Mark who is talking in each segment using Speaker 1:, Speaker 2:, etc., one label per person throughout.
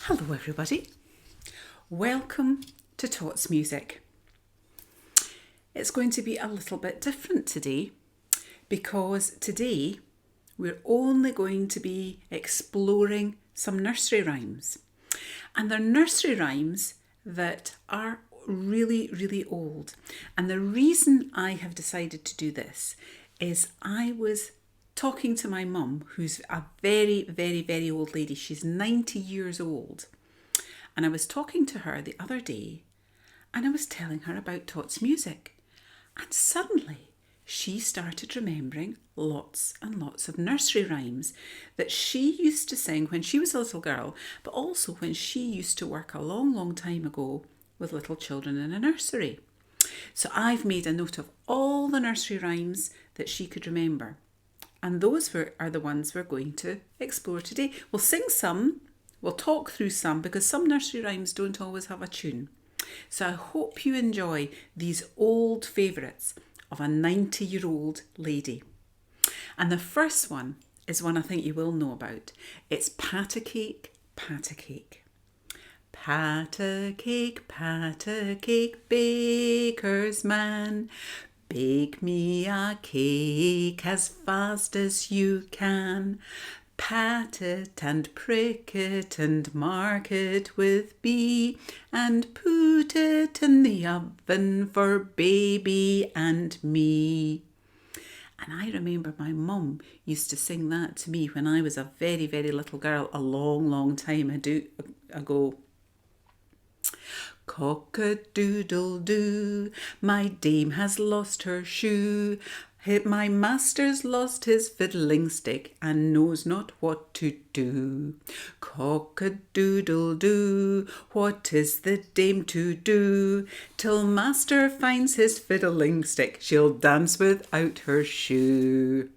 Speaker 1: Hello everybody, welcome to Tots Music. It's going to be a little bit different today because today we're only going to be exploring some nursery rhymes, and they're nursery rhymes that are really old. And the reason I have decided to do this is I was talking to my mum, who's a very old lady. She's 90 years old. And I was talking to her the other day and I was telling her about Tots music. And suddenly she started remembering lots and lots of nursery rhymes that she used to sing when she was a little girl, but also when she used to work a long time ago with little children in a nursery. So I've made a note of all the nursery rhymes that she could remember. And those are the ones we're going to explore today. We'll sing some, we'll talk through some, because some nursery rhymes don't always have a tune. So I hope you enjoy these old favourites of a 90-year-old lady. And the first one is one I think you will know about. It's pat a cake, pat a cake. Pat a cake, baker's man. Bake me a cake as fast as you can. Pat it and prick it and mark it with B, and put it in the oven for baby and me. And I remember my mum used to sing that to me when I was a very little girl a long time ago. Cock-a-doodle-doo, my dame has lost her shoe. My master's lost his fiddling stick and knows not what to do. Cock-a-doodle-doo, what is the dame to do? Till master finds his fiddling stick, she'll dance without her shoe.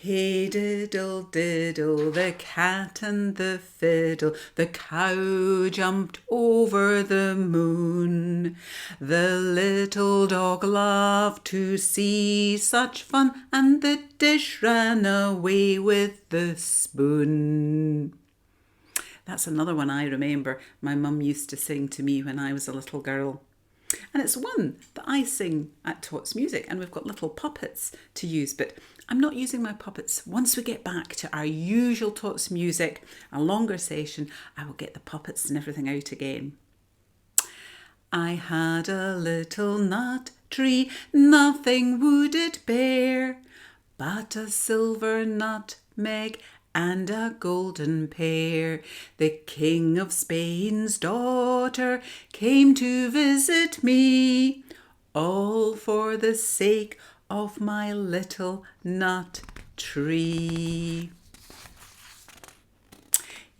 Speaker 1: Hey diddle diddle, the cat and the fiddle, the cow jumped over the moon. The little dog loved to see such fun, and the dish ran away with the spoon. That's another one I remember my mum used to sing to me when I was a little girl. And it's one that I sing at Tots Music, and we've got little puppets to use, but I'm not using my puppets. Once we get back to our usual Tots Music, a longer session, I will get the puppets and everything out again. I had a little nut tree, nothing would it bear, but a silver nutmeg and a golden pear. The King of Spain's daughter came to visit me, all for the sake of my little nut tree.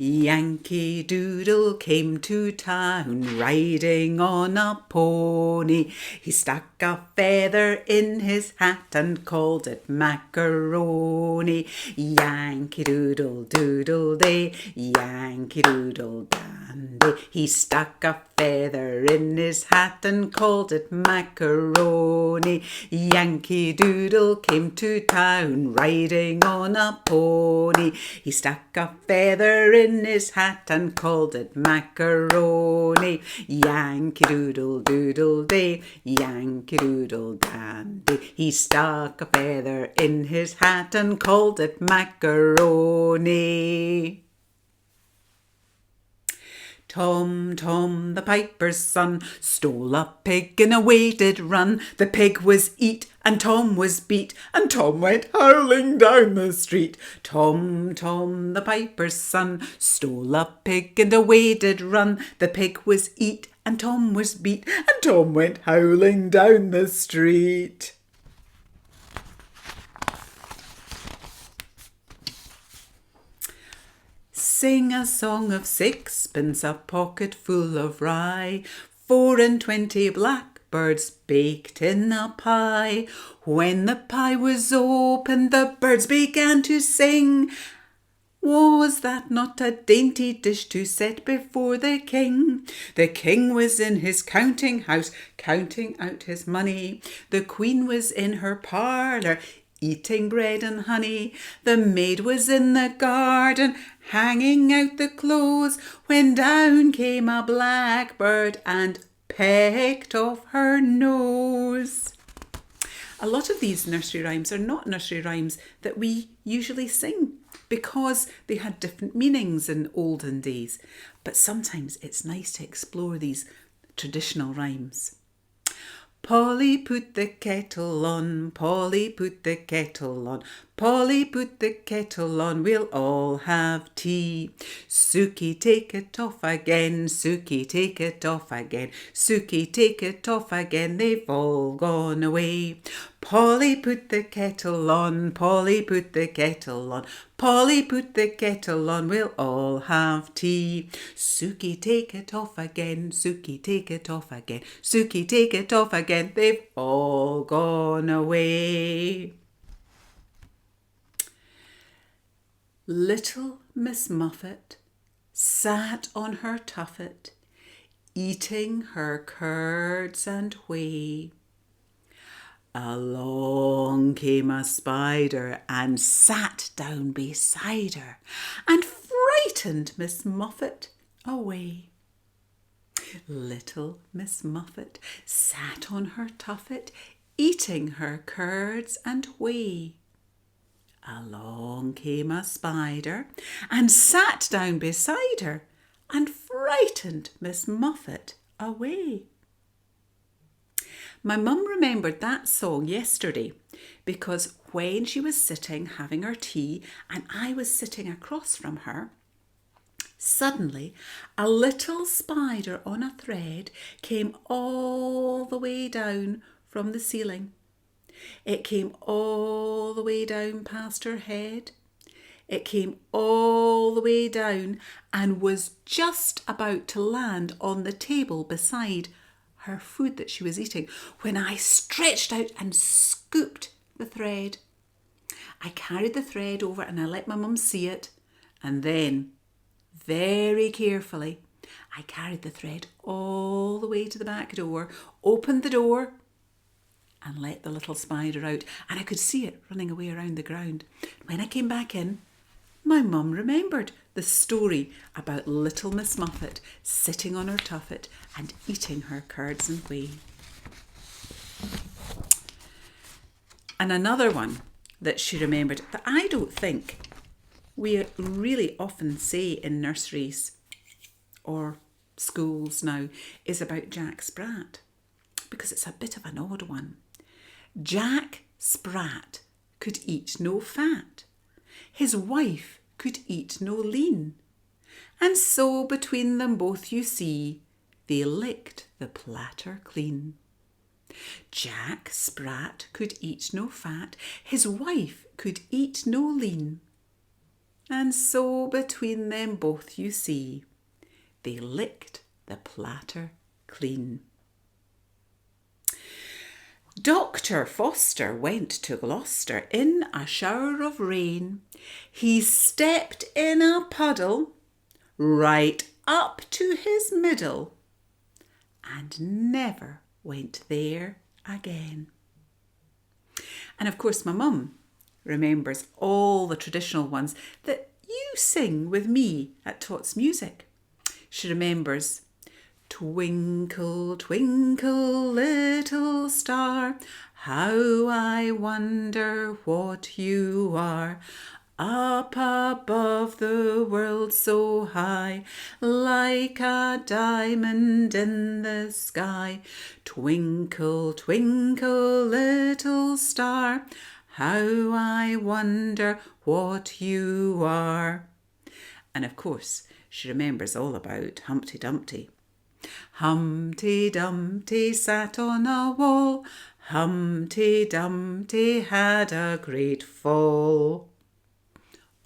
Speaker 1: Yankee Doodle came to town riding on a pony. He stuck a feather in his hat and called it macaroni. Yankee Doodle doodle day, Yankee Doodle dandy. He stuck a feather in his hat and called it macaroni. Yankee Doodle came to town riding on a pony. He stuck a feather in his hat and called it macaroni. Yankee Doodle doodle day, Yankee Doodle dandy. He stuck a feather in his hat and called it macaroni. Tom, Tom, the piper's son, stole a pig and away did run. The pig was eat and Tom was beat, and Tom went howling down the street. Tom, Tom, the piper's son, stole a pig and away did run. The pig was eat and Tom was beat, and Tom went howling down the street. Sing a song of sixpence, a pocket full of rye, 24 blackbirds baked in a pie. When the pie was opened, the birds began to sing. Was that not a dainty dish to set before the king? The king was in his counting house, counting out his money. The queen was in her parlour, eating bread and honey. The maid was in the garden, hanging out the clothes, when down came a blackbird and pecked off her nose. A lot of these nursery rhymes are not nursery rhymes that we usually sing because they had different meanings in olden days. But sometimes it's nice to explore these traditional rhymes. Polly put the kettle on, Polly put the kettle on, Polly put the kettle on, we'll all have tea. Sukey, take it off again, Sukey, take it off again, Sukey, take it off again, they've all gone away. Polly put the kettle on, Polly put the kettle on, Polly put the kettle on, we'll all have tea. Sukey, take it off again, Sukey, take it off again, Sukey, take it off again, they've all gone away. Little Miss Muffet sat on her tuffet, eating her curds and whey. Along came a spider and sat down beside her and frightened Miss Muffet away. Little Miss Muffet sat on her tuffet, eating her curds and whey. Along came a spider and sat down beside her and frightened Miss Muffet away. My mum remembered that song yesterday because when she was sitting having her tea and I was sitting across from her, suddenly a little spider on a thread came all the way down from the ceiling. It came all the way down past her head. It came all the way down and was just about to land on the table beside her food that she was eating when I stretched out and scooped the thread. I carried the thread over and I let my mum see it, and then very carefully I carried the thread all the way to the back door, opened the door and let the little spider out, and I could see it running away around the ground. When I came back in, my mum remembered the story about little Miss Muffet sitting on her tuffet and eating her curds and whey. And another one that she remembered that I don't think we really often say in nurseries or schools now is about Jack Sprat, because it's a bit of an odd one. Jack Sprat could eat no fat. His wife could eat no lean. And so between them both, you see, they licked the platter clean. Jack Sprat could eat no fat. His wife could eat no lean. And so between them both, you see, they licked the platter clean. Dr. Foster went to Gloucester in a shower of rain. He stepped in a puddle right up to his middle and never went there again. And of course my mum remembers all the traditional ones that you sing with me at Tots Music. She remembers Twinkle, twinkle, little star, how I wonder what you are. Up above the world so high, like a diamond in the sky. Twinkle, twinkle, little star, how I wonder what you are. And of course, she remembers all about Humpty Dumpty. Humpty Dumpty sat on a wall. Humpty Dumpty had a great fall.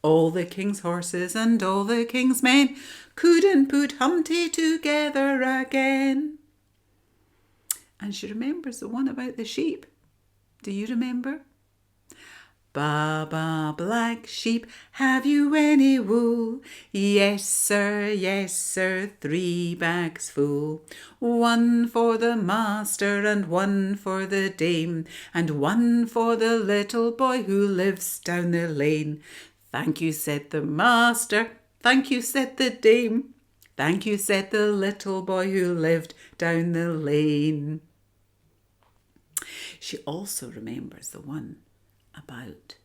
Speaker 1: All the king's horses and all the king's men couldn't put Humpty together again. And she remembers the one about the sheep. Do you remember? Baba, black sheep, have you any wool? Yes, sir, 3 bags full. 1 for the master and 1 for the dame, and 1 for the little boy who lives down the lane. Thank you, said the master. Thank you, said the dame. Thank you, said the little boy who lived down the lane. She also remembers the one about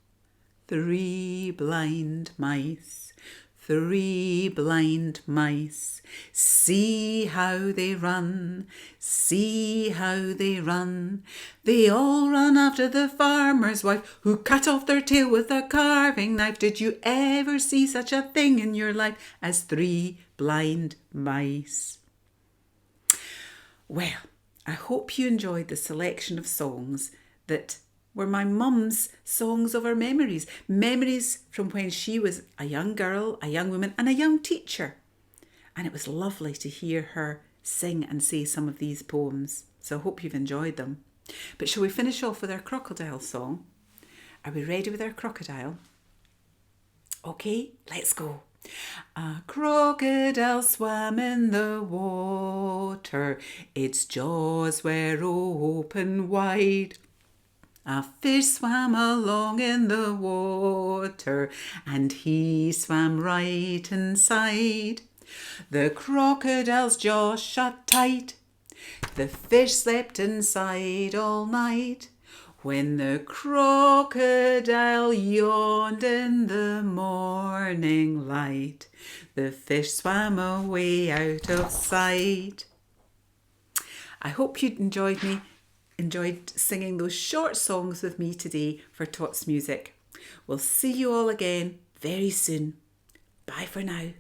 Speaker 1: 3 blind mice. 3 blind mice, see how they run, see how they run. They all run after the farmer's wife who cut off their tail with a carving knife. Did you ever see such a thing in your life as 3 blind mice? Well, I hope you enjoyed the selection of songs that were my mum's songs of her memories. Memories from when she was a young girl, a young woman and a young teacher. And it was lovely to hear her sing and say some of these poems. So I hope you've enjoyed them. But shall we finish off with our crocodile song? Are we ready with our crocodile? Okay, let's go. A crocodile swam in the water. Its jaws were open wide. A fish swam along in the water, and he swam right inside. The crocodile's jaw shut tight. The fish slept inside all night. When the crocodile yawned in the morning light, the fish swam away out of sight. I hope you enjoyed singing those short songs with me today for Tots Music. We'll see you all again very soon. Bye for now.